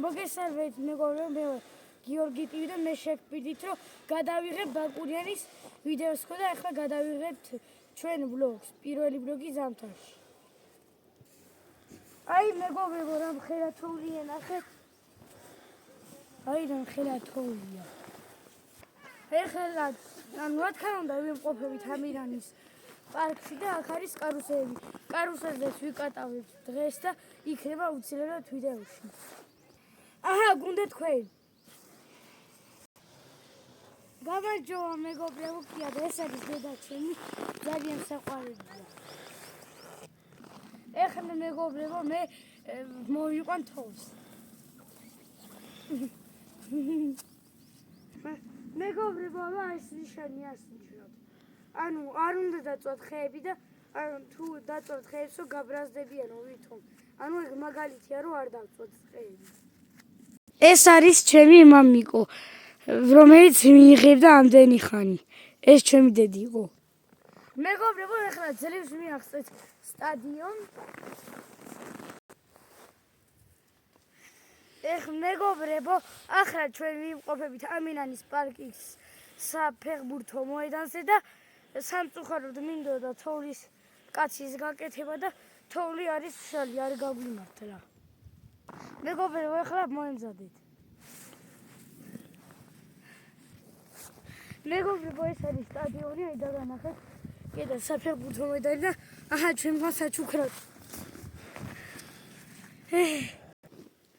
მოგესალმებით მეგობრებო, მე ვარ გიორგი ტივი და მე შევფიქრით, რომ გადავიღებ ბაკურიანის ვიდეოს ხო და ახლა გადავიღებთ ჩვენ ვლოგს, პირველი ვლოგი ზამთარში. აი მეგობრებო, რა მხერათოულია ნახეთ. აი რა მხერათოულია. ეხლა რა თქმა უნდა ვიმყოფებით ამირანის პარკში და აქ არის კარუსელები. კარუსელზეც ვიკატავებთ დღეს და იქნება უცილებლად ვიდეოში. აჰა, გუნდეთ თქვენ. გამარჯობა მეგობრებო, კი არა, ეს არის დედა ჩემი, ძალიან საყვარელია. ეხლა მეგობრებო, მე მოვიყვან თოვს. მეგობრებო, ეს ნიშანი ასნიშნავთ. ანუ არ უნდა დაწვათ ხეები და თუ დაწვათ ხეებს, რომ გაბრაზდებიანო ვითომ. ანუ ეგ მაგალითია, რომ არ დავწვათ ხეები. ეს არის ჩემი მამიკო, რომელიც მიიღებდა ამდენი ხანი. ეს ჩემი დედი იყო. მეგობრებო, ეხლა ძლივს მიაღწევთ სტადიონ. მეგობრებო, ახლა ჩვენ ვიმყოფებით ამინანის პარკის საფეხბურთო მოედანზე და სამწუხაროდ მინდოდა თოვლის კაცის გაკეთება და თოვლი არის მშრალი, არ გაგვიმართლა. მეგობრებო, ახლა მოემზადეთ. მეგობრებო, ეს არის სტადიონი, აი დაგანახეთ. კიდე საფეხბურთო მოედანი და აჰა, ჩვენ გვასაჩუქრად.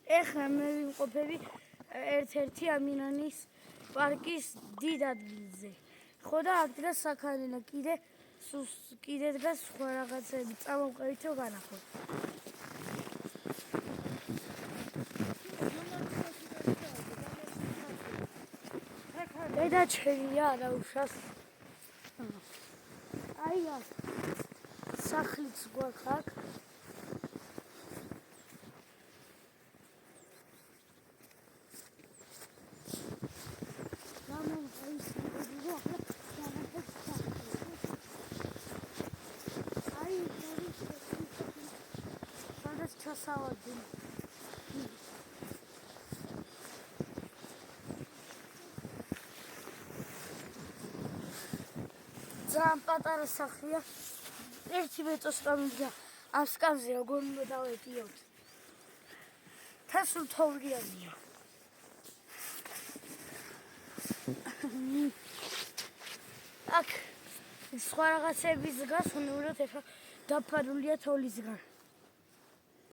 ეხლა მე ვიმყოფები ერთ-ერთი ამინანის პარკის დიდ ადგილზე. ხო და აქ დგას საქანელა, კიდე დგას სხვა რაღაცები, წამოვყევით რომ განახოთ. დედა ჩემია არა უშავს. აი აქ სახლიც გვაქვს აქ. ჩასავარდი. ძალიან პატარა სახლია. ერთი მეტროს გამიგდა ამ სკამზე როგორ უნდა დავეტიოთ. თასულ თოვლიანია. აქ სხვა რაღაცების დგას, უნებრივად ეხლა დაფარულია თოვლისგან.